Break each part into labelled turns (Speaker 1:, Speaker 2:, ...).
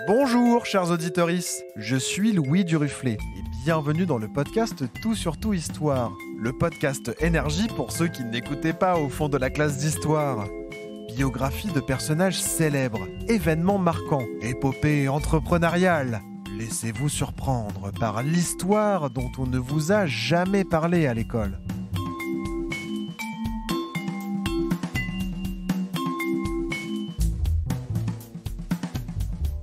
Speaker 1: Bonjour chers auditorices, je suis Louis Duruflé et bienvenue dans le podcast Tout sur Tout Histoire, le podcast énergie pour ceux qui n'écoutaient pas au fond de la classe d'histoire. Biographie de personnages célèbres, événements marquants, épopées entrepreneuriales. Laissez-vous surprendre par l'histoire dont on ne vous a jamais parlé à l'école.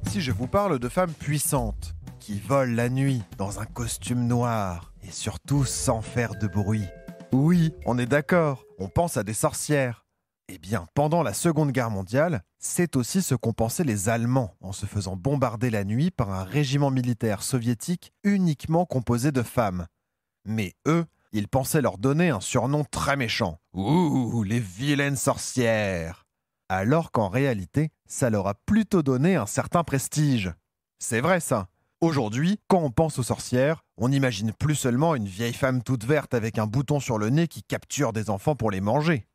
Speaker 1: Si je vous parle de femmes puissantes, qui volent la nuit dans un costume noir et surtout sans faire de bruit. Oui, on est d'accord, on pense à des sorcières. Eh bien, pendant la Seconde Guerre mondiale, c'est aussi ce qu'ont pensé les Allemands en se faisant bombarder la nuit par un régiment militaire soviétique uniquement composé de femmes. Mais eux, ils pensaient leur donner un surnom très méchant. Ouh, les vilaines sorcières! Alors qu'en réalité, ça leur a plutôt donné un certain prestige. C'est vrai ça. Aujourd'hui, quand on pense aux sorcières, on n'imagine plus seulement une vieille femme toute verte avec un bouton sur le nez qui capture des enfants pour les manger.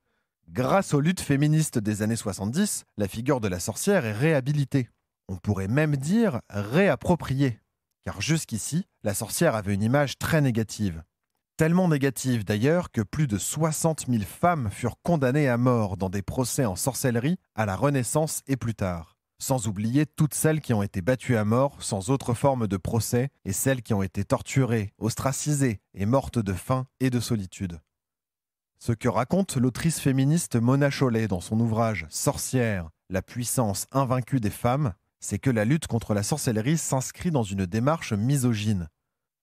Speaker 1: Grâce aux luttes féministes des années 70, la figure de la sorcière est réhabilitée. On pourrait même dire réappropriée. Car jusqu'ici, la sorcière avait une image très négative. Tellement négative d'ailleurs que plus de 60 000 femmes furent condamnées à mort dans des procès en sorcellerie à la Renaissance et plus tard. Sans oublier toutes celles qui ont été battues à mort sans autre forme de procès et celles qui ont été torturées, ostracisées et mortes de faim et de solitude. Ce que raconte l'autrice féministe Mona Chollet dans son ouvrage « Sorcière, la puissance invaincue des femmes », c'est que la lutte contre la sorcellerie s'inscrit dans une démarche misogyne.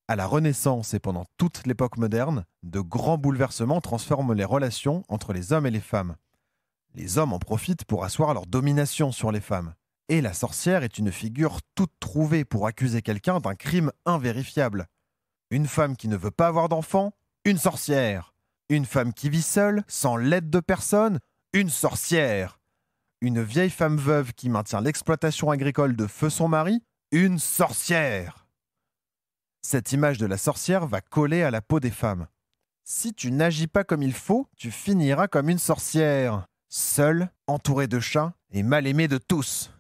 Speaker 1: À la Renaissance et pendant toute l'époque moderne, de grands bouleversements transforment les relations entre les hommes et les femmes. Les hommes en profitent pour asseoir leur domination sur les femmes. Et la sorcière est une figure toute trouvée pour accuser quelqu'un d'un crime invérifiable. Une femme qui ne veut pas avoir d'enfant, une sorcière. Une femme qui vit seule, sans l'aide de personne, une sorcière. Une vieille femme veuve qui maintient l'exploitation agricole de feu son mari, une sorcière. Cette image de la sorcière va coller à la peau des femmes. Si tu n'agis pas comme il faut, tu finiras comme une sorcière, seule, entourée de chats et mal aimée de tous.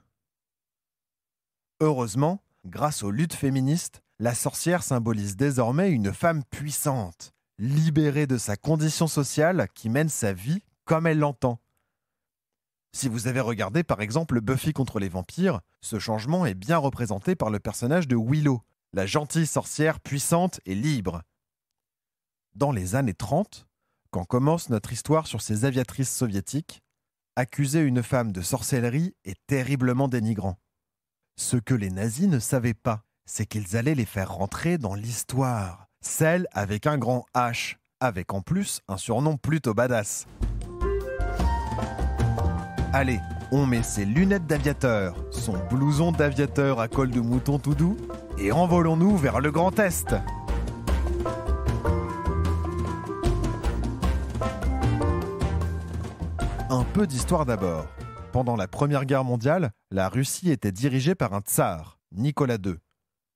Speaker 1: Heureusement, grâce aux luttes féministes, la sorcière symbolise désormais une femme puissante, libérée de sa condition sociale qui mène sa vie comme elle l'entend. Si vous avez regardé par exemple Buffy contre les vampires, ce changement est bien représenté par le personnage de Willow, la gentille sorcière puissante et libre. Dans les années 30, quand commence notre histoire sur ces aviatrices soviétiques, accuser une femme de sorcellerie est terriblement dénigrant. Ce que les nazis ne savaient pas, c'est qu'ils allaient les faire rentrer dans l'histoire, celle avec un grand H, avec en plus un surnom plutôt badass. Allez, on met ses lunettes d'aviateur, son blouson d'aviateur à col de mouton tout doux, et envolons-nous vers le Grand Est. Un peu d'histoire d'abord. Pendant la Première Guerre mondiale, la Russie était dirigée par un tsar, Nicolas II.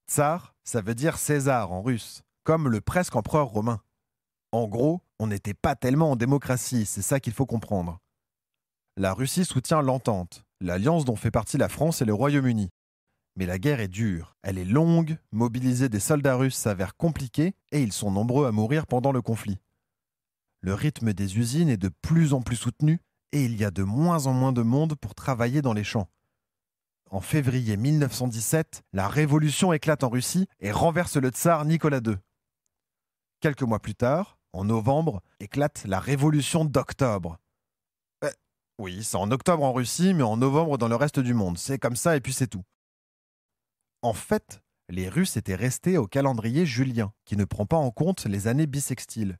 Speaker 1: Tsar, ça veut dire César en russe, comme le presque empereur romain. En gros, on n'était pas tellement en démocratie, c'est ça qu'il faut comprendre. La Russie soutient l'Entente, l'alliance dont fait partie la France et le Royaume-Uni. Mais la guerre est dure, elle est longue, mobiliser des soldats russes s'avère compliqué et ils sont nombreux à mourir pendant le conflit. Le rythme des usines est de plus en plus soutenu et il y a de moins en moins de monde pour travailler dans les champs. En février 1917, la révolution éclate en Russie et renverse le tsar Nicolas II. Quelques mois plus tard, en novembre, éclate la révolution d'octobre. Oui, c'est en octobre en Russie, mais en novembre dans le reste du monde. C'est comme ça et puis c'est tout. En fait, les Russes étaient restés au calendrier julien, qui ne prend pas en compte les années bissextiles.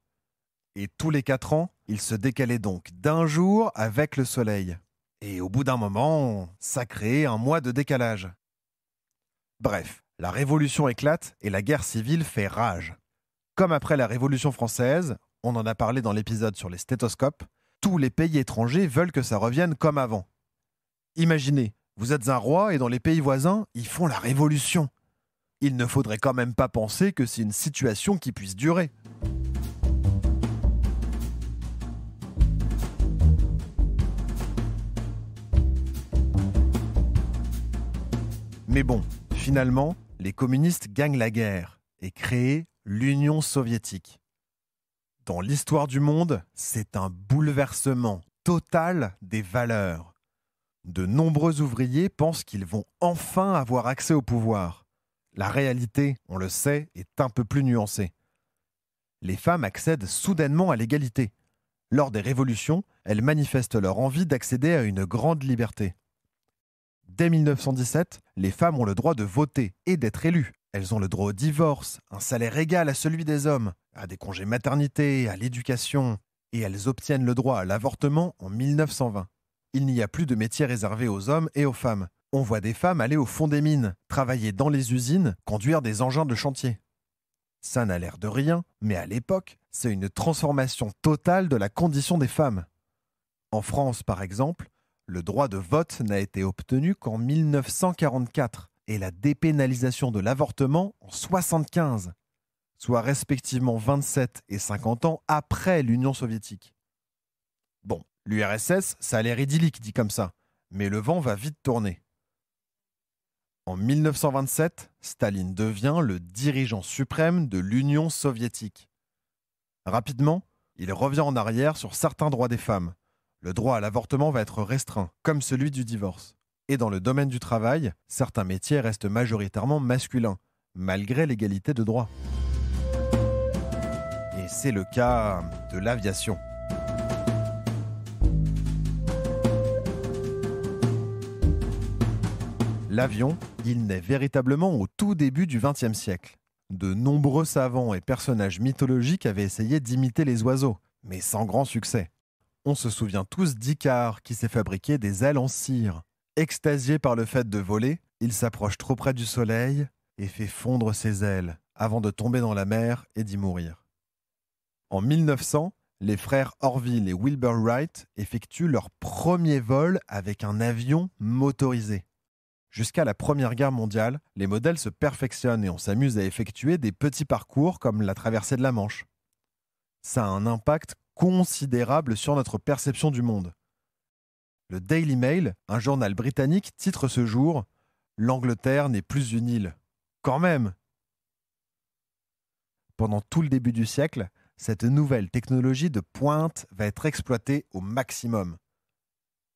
Speaker 1: Et tous les 4 ans, ils se décalaient donc d'un jour avec le soleil. Et au bout d'un moment, ça créait un mois de décalage. Bref, la révolution éclate et la guerre civile fait rage. Comme après la Révolution française, on en a parlé dans l'épisode sur les stéthoscopes, tous les pays étrangers veulent que ça revienne comme avant. Imaginez, vous êtes un roi et dans les pays voisins, ils font la révolution. Il ne faudrait quand même pas penser que c'est une situation qui puisse durer. Mais bon, finalement, les communistes gagnent la guerre et créent l'Union soviétique. Dans l'histoire du monde, c'est un bouleversement total des valeurs. De nombreux ouvriers pensent qu'ils vont enfin avoir accès au pouvoir. La réalité, on le sait, est un peu plus nuancée. Les femmes accèdent soudainement à l'égalité. Lors des révolutions, elles manifestent leur envie d'accéder à une grande liberté. Dès 1917, les femmes ont le droit de voter et d'être élues. Elles ont le droit au divorce, un salaire égal à celui des hommes, à des congés maternité, à l'éducation, et elles obtiennent le droit à l'avortement en 1920. Il n'y a plus de métiers réservés aux hommes et aux femmes. On voit des femmes aller au fond des mines, travailler dans les usines, conduire des engins de chantier. Ça n'a l'air de rien, mais à l'époque, c'est une transformation totale de la condition des femmes. En France, par exemple, le droit de vote n'a été obtenu qu'en 1944 et la dépénalisation de l'avortement en 1975, soit respectivement 27 et 50 ans après l'Union soviétique. Bon, l'URSS, ça a l'air idyllique dit comme ça, mais le vent va vite tourner. En 1927, Staline devient le dirigeant suprême de l'Union soviétique. Rapidement, il revient en arrière sur certains droits des femmes. Le droit à l'avortement va être restreint, comme celui du divorce. Et dans le domaine du travail, certains métiers restent majoritairement masculins, malgré l'égalité de droits. Et c'est le cas de l'aviation. L'avion, il naît véritablement au tout début du XXe siècle. De nombreux savants et personnages mythologiques avaient essayé d'imiter les oiseaux, mais sans grand succès. On se souvient tous d'Icare qui s'est fabriqué des ailes en cire. Extasié par le fait de voler, il s'approche trop près du soleil et fait fondre ses ailes avant de tomber dans la mer et d'y mourir. En 1900, les frères Orville et Wilbur Wright effectuent leur premier vol avec un avion motorisé. Jusqu'à la Première Guerre mondiale, les modèles se perfectionnent et on s'amuse à effectuer des petits parcours comme la traversée de la Manche. Ça a un impact considérable sur notre perception du monde. Le Daily Mail, un journal britannique, titre ce jour « L'Angleterre n'est plus une île ». Quand même! Pendant tout le début du siècle, cette nouvelle technologie de pointe va être exploitée au maximum.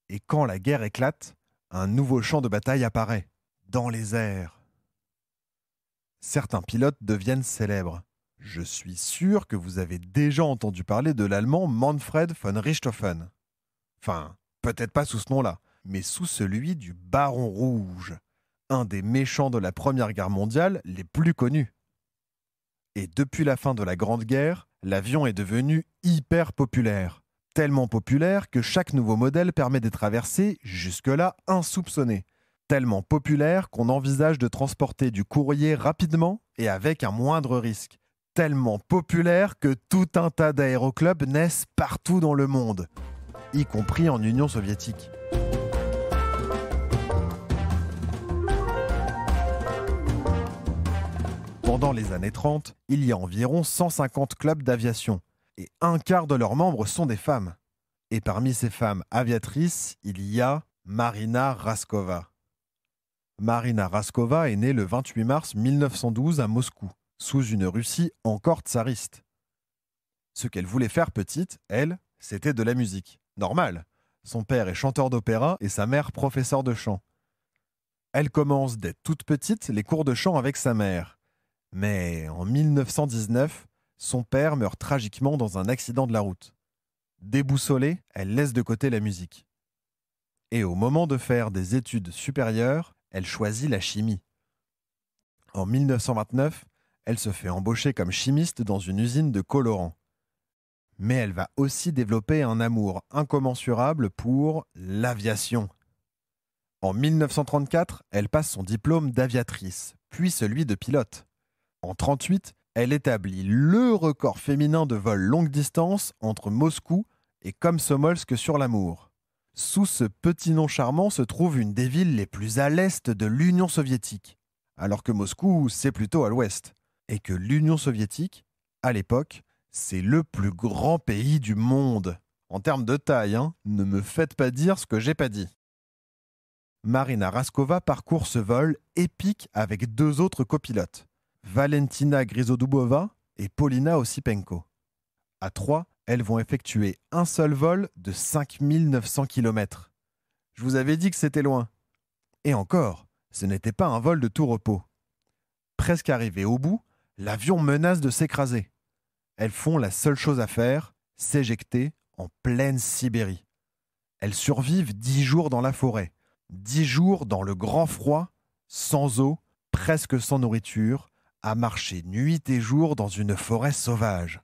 Speaker 1: Et quand la guerre éclate, un nouveau champ de bataille apparaît, dans les airs. Certains pilotes deviennent célèbres. Je suis sûr que vous avez déjà entendu parler de l'allemand Manfred von Richthofen. Enfin, peut-être pas sous ce nom-là, mais sous celui du Baron Rouge, un des méchants de la Première Guerre mondiale les plus connus. Et depuis la fin de la Grande Guerre, l'avion est devenu hyper populaire. Tellement populaire que chaque nouveau modèle permet des traversées jusque-là insoupçonnées. Tellement populaire qu'on envisage de transporter du courrier rapidement et avec un moindre risque. Tellement populaire que tout un tas d'aéroclubs naissent partout dans le monde, y compris en Union soviétique. Pendant les années 30, il y a environ 150 clubs d'aviation. Et un quart de leurs membres sont des femmes. Et parmi ces femmes aviatrices, il y a Marina Raskova. Marina Raskova est née le 28 mars 1912 à Moscou, sous une Russie encore tsariste. Ce qu'elle voulait faire petite, elle, c'était de la musique. Normal. Son père est chanteur d'opéra et sa mère professeure de chant. Elle commence dès toute petite les cours de chant avec sa mère. Mais en 1919, son père meurt tragiquement dans un accident de la route. Déboussolée, elle laisse de côté la musique. Et au moment de faire des études supérieures, elle choisit la chimie. En 1929, elle se fait embaucher comme chimiste dans une usine de colorants. Mais elle va aussi développer un amour incommensurable pour l'aviation. En 1934, elle passe son diplôme d'aviatrice, puis celui de pilote. En 1938, elle établit le record féminin de vol longue distance entre Moscou et Komsomolsk sur l'Amour. Sous ce petit nom charmant se trouve une des villes les plus à l'est de l'Union soviétique, alors que Moscou, c'est plutôt à l'ouest. Et que l'Union soviétique, à l'époque, c'est le plus grand pays du monde. En termes de taille, ne me faites pas dire ce que j'ai pas dit. Marina Raskova parcourt ce vol épique avec 2 autres copilotes, Valentina Grisodubova et Polina Osipenko. À 3, elles vont effectuer un seul vol de 5900 km. Je vous avais dit que c'était loin. Et encore, ce n'était pas un vol de tout repos. Presque arrivé au bout, l'avion menace de s'écraser. Elles font la seule chose à faire, s'éjecter en pleine Sibérie. Elles survivent 10 jours dans la forêt, 10 jours dans le grand froid, sans eau, presque sans nourriture, à marcher nuit et jour dans une forêt sauvage.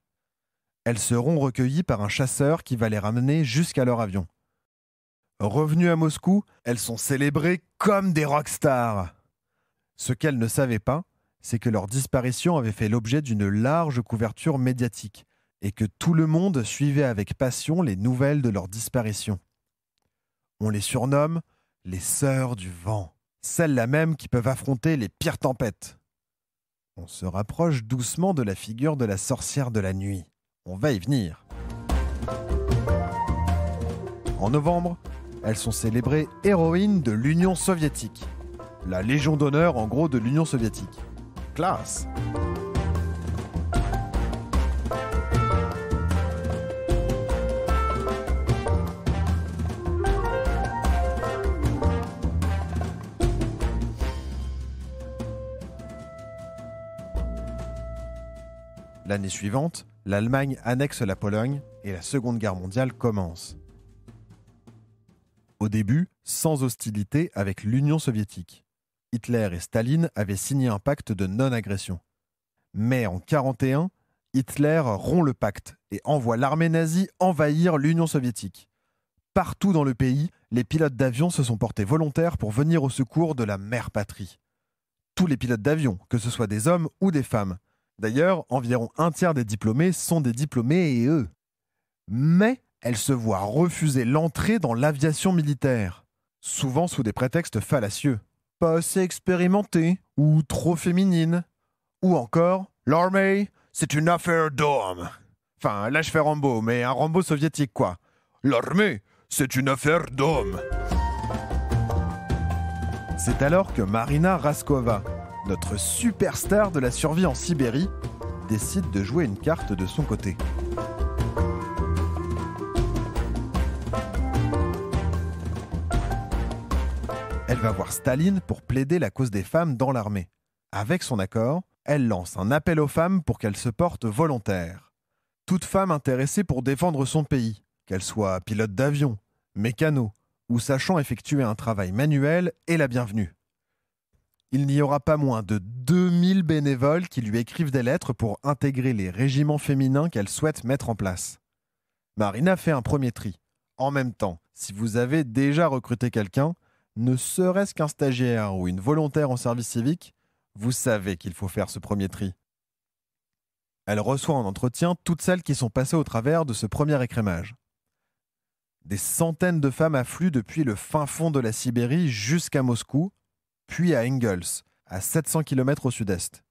Speaker 1: Elles seront recueillies par un chasseur qui va les ramener jusqu'à leur avion. Revenues à Moscou, elles sont célébrées comme des rockstars. Ce qu'elles ne savaient pas, c'est que leur disparition avait fait l'objet d'une large couverture médiatique et que tout le monde suivait avec passion les nouvelles de leur disparition. On les surnomme les sœurs du vent, celles-là même qui peuvent affronter les pires tempêtes. On se rapproche doucement de la figure de la sorcière de la nuit. On va y venir. En novembre, elles sont célébrées héroïnes de l'Union soviétique. La Légion d'honneur, en gros, de l'Union soviétique. Classe! L'année suivante, l'Allemagne annexe la Pologne et la Seconde Guerre mondiale commence. Au début, sans hostilité avec l'Union soviétique. Hitler et Staline avaient signé un pacte de non-agression. Mais en 1941, Hitler rompt le pacte et envoie l'armée nazie envahir l'Union soviétique. Partout dans le pays, les pilotes d'avion se sont portés volontaires pour venir au secours de la mère patrie. Tous les pilotes d'avion, que ce soit des hommes ou des femmes. D'ailleurs, environ un tiers des diplômés sont des diplômés et eux. Mais elles se voient refuser l'entrée dans l'aviation militaire, souvent sous des prétextes fallacieux. Pas assez expérimentée ou trop féminine. Ou encore, l'armée, c'est une affaire d'hommes. Enfin, là je fais Rambo, mais un Rambo soviétique quoi. L'armée, c'est une affaire d'hommes. C'est alors que Marina Raskova, notre superstar de la survie en Sibérie, décide de jouer une carte de son côté. Elle va voir Staline pour plaider la cause des femmes dans l'armée. Avec son accord, elle lance un appel aux femmes pour qu'elles se portent volontaires. Toute femme intéressée pour défendre son pays, qu'elle soit pilote d'avion, mécano ou sachant effectuer un travail manuel, est la bienvenue. Il n'y aura pas moins de 2000 bénévoles qui lui écrivent des lettres pour intégrer les régiments féminins qu'elle souhaite mettre en place. Marina fait un premier tri. En même temps, si vous avez déjà recruté quelqu'un, ne serait-ce qu'un stagiaire ou une volontaire en service civique, vous savez qu'il faut faire ce premier tri. Elle reçoit en entretien toutes celles qui sont passées au travers de ce premier écrémage. Des centaines de femmes affluent depuis le fin fond de la Sibérie jusqu'à Moscou, puis à Engels, à 700 km au sud-est.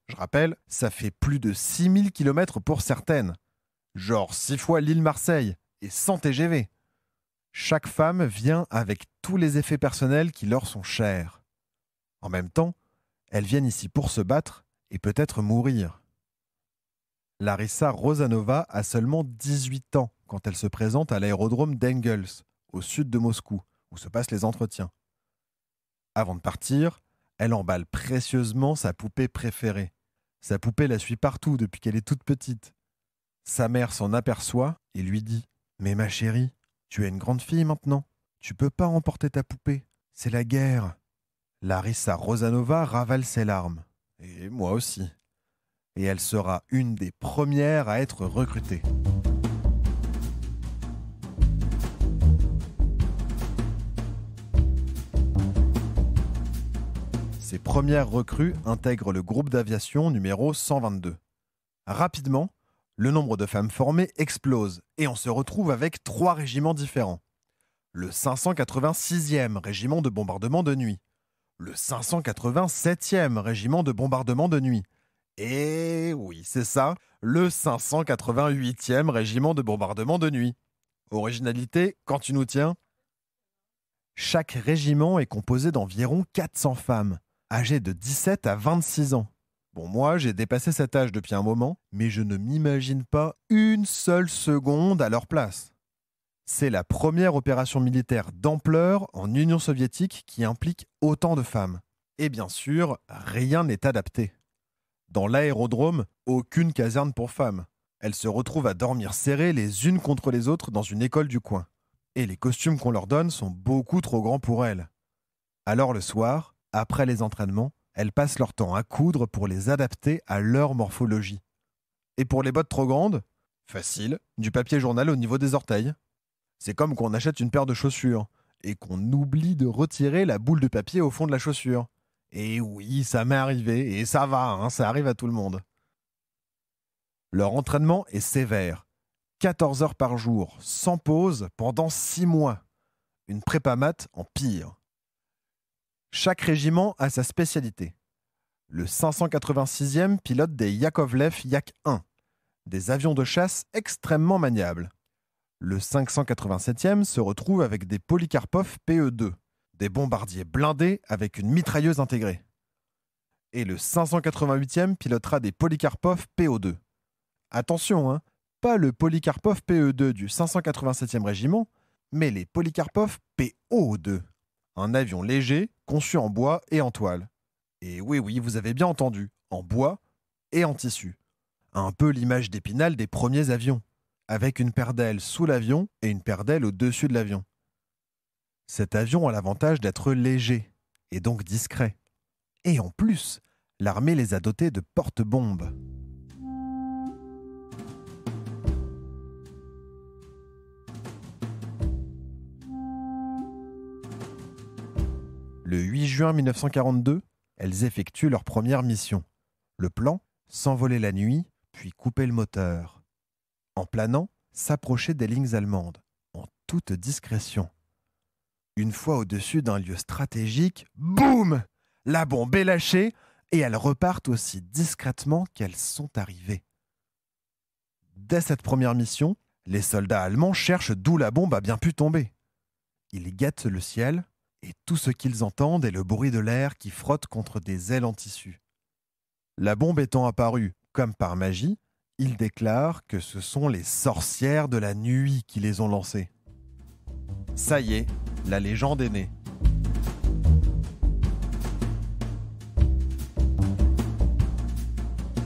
Speaker 1: Je rappelle, ça fait plus de 6000 km pour certaines. Genre 6 fois l'île Marseille et 100 TGV. Chaque femme vient avec tous les effets personnels qui leur sont chers. En même temps, elles viennent ici pour se battre et peut-être mourir. Larissa Rosanova a seulement 18 ans quand elle se présente à l'aérodrome d'Engels, au sud de Moscou, où se passent les entretiens. Avant de partir, elle emballe précieusement sa poupée préférée. Sa poupée la suit partout depuis qu'elle est toute petite. Sa mère s'en aperçoit et lui dit « Mais ma chérie, tu es une grande fille maintenant. Tu peux pas emporter ta poupée. C'est la guerre. » Larissa Rosanova ravale ses larmes. Et moi aussi. Et elle sera une des premières à être recrutée. Ces premières recrues intègrent le groupe d'aviation numéro 122. Rapidement, le nombre de femmes formées explose et on se retrouve avec 3 régiments différents. Le 586e régiment de bombardement de nuit, le 587e régiment de bombardement de nuit, et oui, c'est ça, le 588e régiment de bombardement de nuit. Originalité, quand tu nous tiens. Chaque régiment est composé d'environ 400 femmes, âgées de 17 à 26 ans. Bon, moi, j'ai dépassé cet âge depuis un moment, mais je ne m'imagine pas une seule seconde à leur place. C'est la première opération militaire d'ampleur en Union soviétique qui implique autant de femmes. Et bien sûr, rien n'est adapté. Dans l'aérodrome, aucune caserne pour femmes. Elles se retrouvent à dormir serrées les unes contre les autres dans une école du coin. Et les costumes qu'on leur donne sont beaucoup trop grands pour elles. Alors le soir, après les entraînements, elles passent leur temps à coudre pour les adapter à leur morphologie. Et pour les bottes trop grandes, facile, du papier journal au niveau des orteils. C'est comme qu'on achète une paire de chaussures et qu'on oublie de retirer la boule de papier au fond de la chaussure. Et oui, ça m'est arrivé, et ça va, hein, ça arrive à tout le monde. Leur entraînement est sévère. 14 heures par jour, sans pause, pendant 6 mois. Une prépa maths en pire. Chaque régiment a sa spécialité. Le 586e pilote des Yakovlev Yak-1, des avions de chasse extrêmement maniables. Le 587e se retrouve avec des Polikarpov PE2, des bombardiers blindés avec une mitrailleuse intégrée. Et le 588e pilotera des Polikarpov PO2. Attention, hein, pas le Polikarpov PE2 du 587e régiment, mais les Polikarpov PO2. Un avion léger, conçu en bois et en toile. Et oui, vous avez bien entendu, en bois et en tissu. Un peu l'image d'Épinal des premiers avions, avec une paire d'ailes sous l'avion et une paire d'ailes au-dessus de l'avion. Cet avion a l'avantage d'être léger, et donc discret. Et en plus, l'armée les a dotés de porte-bombes. Le 8 juin 1942, elles effectuent leur première mission. Le plan, s'envoler la nuit, puis couper le moteur. En planant, s'approcher des lignes allemandes, en toute discrétion. Une fois au-dessus d'un lieu stratégique, boum! La bombe est lâchée et elles repartent aussi discrètement qu'elles sont arrivées. Dès cette première mission, les soldats allemands cherchent d'où la bombe a bien pu tomber. Ils guettent le ciel et tout ce qu'ils entendent est le bruit de l'air qui frotte contre des ailes en tissu. La bombe étant apparue, comme par magie, ils déclarent que ce sont les sorcières de la nuit qui les ont lancées. Ça y est, la légende est née.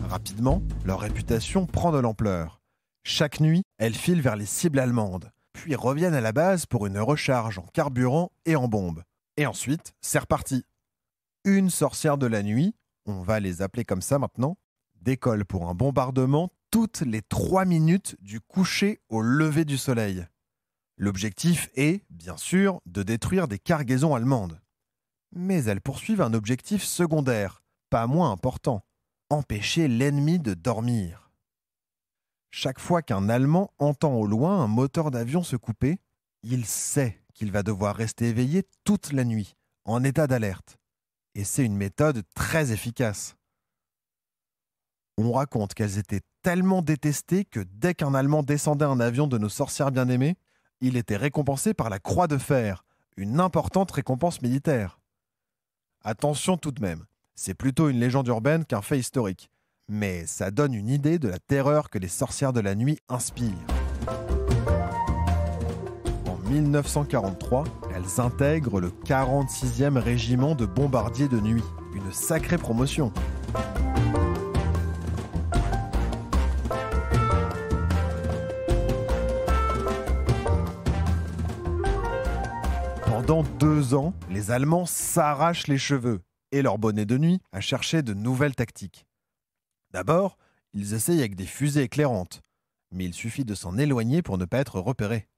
Speaker 1: Rapidement, leur réputation prend de l'ampleur. Chaque nuit, elles filent vers les cibles allemandes, puis reviennent à la base pour une recharge en carburant et en bombes. Et ensuite, c'est reparti. Une sorcière de la nuit, on va les appeler comme ça maintenant, décolle pour un bombardement toutes les 3 minutes du coucher au lever du soleil. L'objectif est, bien sûr, de détruire des cargaisons allemandes. Mais elles poursuivent un objectif secondaire, pas moins important, empêcher l'ennemi de dormir. Chaque fois qu'un Allemand entend au loin un moteur d'avion se couper, il sait qu'il va devoir rester éveillé toute la nuit, en état d'alerte. Et c'est une méthode très efficace. On raconte qu'elles étaient tellement détestées que dès qu'un Allemand descendait un avion de nos sorcières bien-aimées, il était récompensé par la Croix de Fer, une importante récompense militaire. Attention tout de même, c'est plutôt une légende urbaine qu'un fait historique, mais ça donne une idée de la terreur que les sorcières de la nuit inspirent. En 1943, elles intègrent le 46e régiment de bombardiers de nuit, une sacrée promotion. Pendant 2 ans, les Allemands s'arrachent les cheveux et leur bonnet de nuit à chercher de nouvelles tactiques. D'abord, ils essayent avec des fusées éclairantes, mais il suffit de s'en éloigner pour ne pas être repéré.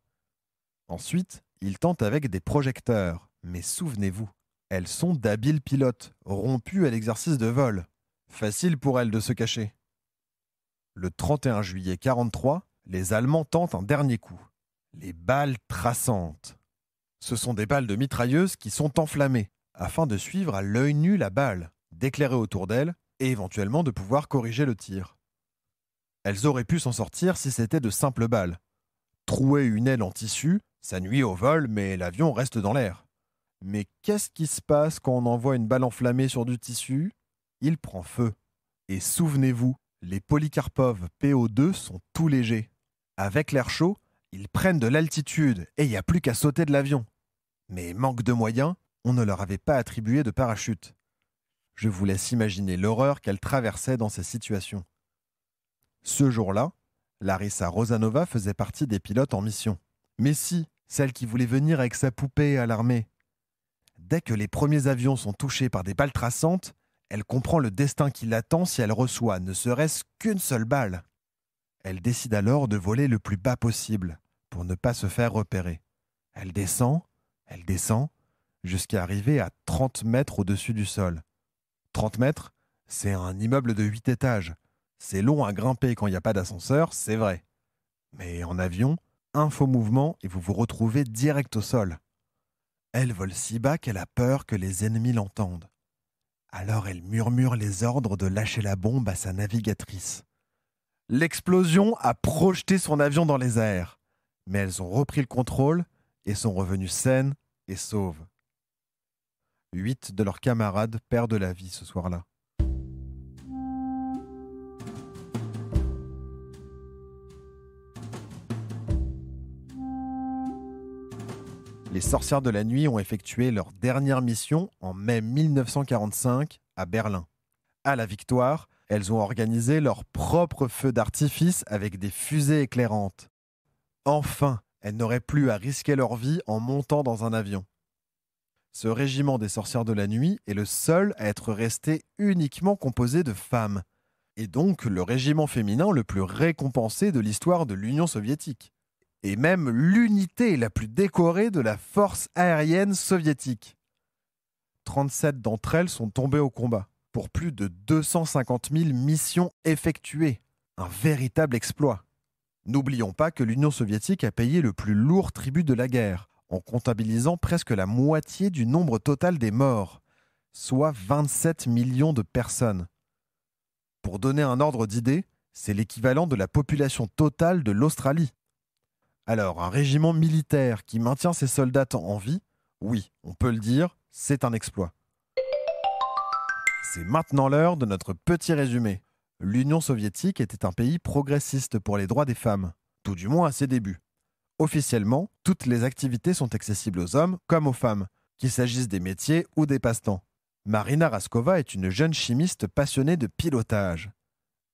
Speaker 1: Ensuite, ils tentent avec des projecteurs, mais souvenez-vous, elles sont d'habiles pilotes, rompues à l'exercice de vol. Facile pour elles de se cacher. Le 31 juillet 1943, les Allemands tentent un dernier coup. Les balles traçantes. Ce sont des balles de mitrailleuses qui sont enflammées, afin de suivre à l'œil nu la balle, d'éclairer autour d'elles et éventuellement de pouvoir corriger le tir. Elles auraient pu s'en sortir si c'était de simples balles. Trouer une aile en tissu, ça nuit au vol, mais l'avion reste dans l'air. Mais qu'est-ce qui se passe quand on envoie une balle enflammée sur du tissu ? Il prend feu. Et souvenez-vous, les Polikarpov PO2 sont tout légers. Avec l'air chaud, ils prennent de l'altitude et il n'y a plus qu'à sauter de l'avion. Mais manque de moyens, on ne leur avait pas attribué de parachute. Je vous laisse imaginer l'horreur qu'elle traversait dans ces situations. Ce jour-là, Larissa Rosanova faisait partie des pilotes en mission. Mais si, celle qui voulait venir avec sa poupée à l'armée. Dès que les premiers avions sont touchés par des balles traçantes, elle comprend le destin qui l'attend si elle reçoit ne serait-ce qu'une seule balle. Elle décide alors de voler le plus bas possible pour ne pas se faire repérer. Elle descend, jusqu'à arriver à 30 mètres au-dessus du sol. 30 mètres, c'est un immeuble de 8 étages. C'est long à grimper quand il n'y a pas d'ascenseur, c'est vrai. Mais en avion, un faux mouvement et vous vous retrouvez direct au sol. Elle vole si bas qu'elle a peur que les ennemis l'entendent. Alors elle murmure les ordres de lâcher la bombe à sa navigatrice. L'explosion a projeté son avion dans les airs. Mais elles ont repris le contrôle et sont revenues saines et sauves. 8 de leurs camarades perdent la vie ce soir-là. Les Sorcières de la Nuit ont effectué leur dernière mission en mai 1945 à Berlin. À la victoire, elles ont organisé leur propre feu d'artifice avec des fusées éclairantes. Enfin, elles n'auraient plus à risquer leur vie en montant dans un avion. Ce régiment des Sorcières de la Nuit est le seul à être resté uniquement composé de femmes, et donc le régiment féminin le plus récompensé de l'histoire de l'Union soviétique. Et même l'unité la plus décorée de la force aérienne soviétique. 37 d'entre elles sont tombées au combat, pour plus de 250 000 missions effectuées. Un véritable exploit. N'oublions pas que l'Union soviétique a payé le plus lourd tribut de la guerre, en comptabilisant presque la moitié du nombre total des morts, soit 27 millions de personnes. Pour donner un ordre d'idée, c'est l'équivalent de la population totale de l'Australie. Alors, un régiment militaire qui maintient ses soldats en vie, oui, on peut le dire, c'est un exploit. C'est maintenant l'heure de notre petit résumé. L'Union soviétique était un pays progressiste pour les droits des femmes, tout du moins à ses débuts. Officiellement, toutes les activités sont accessibles aux hommes comme aux femmes, qu'il s'agisse des métiers ou des passe-temps. Marina Raskova est une jeune chimiste passionnée de pilotage.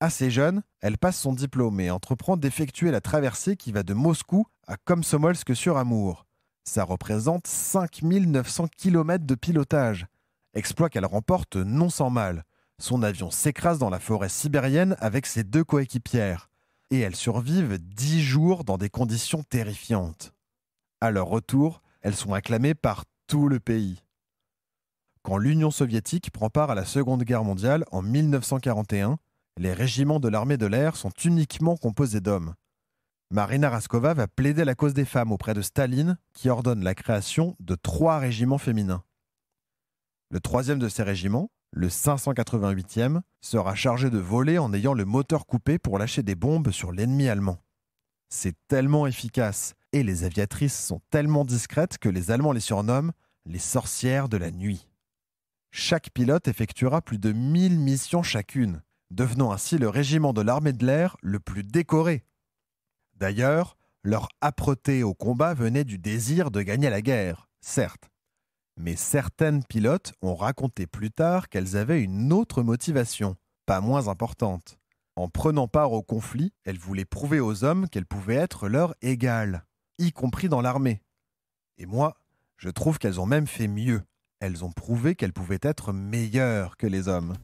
Speaker 1: Assez jeune, elle passe son diplôme et entreprend d'effectuer la traversée qui va de Moscou à Komsomolsk-sur-Amour. Ça représente 5900 km de pilotage. Exploit qu'elle remporte non sans mal. Son avion s'écrase dans la forêt sibérienne avec ses 2 coéquipières. Et elles survivent 10 jours dans des conditions terrifiantes. À leur retour, elles sont acclamées par tout le pays. Quand l'Union soviétique prend part à la Seconde Guerre mondiale en 1941, les régiments de l'armée de l'air sont uniquement composés d'hommes. Marina Raskova va plaider la cause des femmes auprès de Staline, qui ordonne la création de 3 régiments féminins. Le 3e de ces régiments, le 588e, sera chargé de voler en ayant le moteur coupé pour lâcher des bombes sur l'ennemi allemand. C'est tellement efficace et les aviatrices sont tellement discrètes que les Allemands les surnomment les sorcières de la nuit. Chaque pilote effectuera plus de 1000 missions chacune, devenant ainsi le régiment de l'armée de l'air le plus décoré. D'ailleurs, leur âpreté au combat venait du désir de gagner la guerre, certes. Mais certaines pilotes ont raconté plus tard qu'elles avaient une autre motivation, pas moins importante. En prenant part au conflit, elles voulaient prouver aux hommes qu'elles pouvaient être leur égales, y compris dans l'armée. Et moi, je trouve qu'elles ont même fait mieux. Elles ont prouvé qu'elles pouvaient être meilleures que les hommes.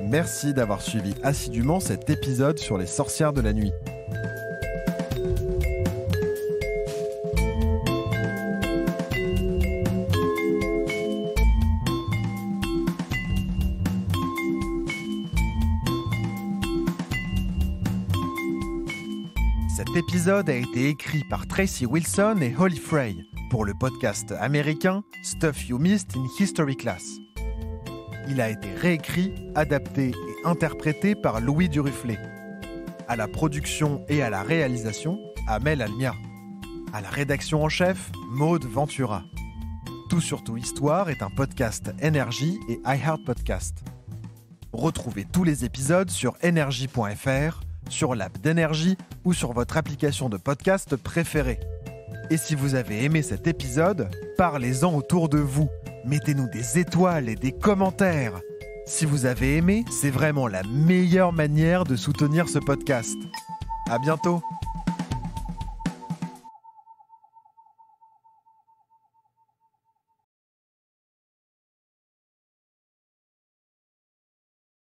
Speaker 1: Merci d'avoir suivi assidûment cet épisode sur les sorcières de la nuit. Cet épisode a été écrit par Tracy Wilson et Holly Frey pour le podcast américain Stuff You Missed in History Class. Il a été réécrit, adapté et interprété par Louis Duruflé. À la production et à la réalisation, Amel Almia. À la rédaction en chef, Maude Ventura. Tout sur tout Histoire est un podcast Énergie et iHeart Podcast. Retrouvez tous les épisodes sur énergie.fr, sur l'app d'Énergie ou sur votre application de podcast préférée. Et si vous avez aimé cet épisode, parlez-en autour de vous. Mettez-nous des étoiles et des commentaires. Si vous avez aimé, c'est vraiment la meilleure manière de soutenir ce podcast. À bientôt!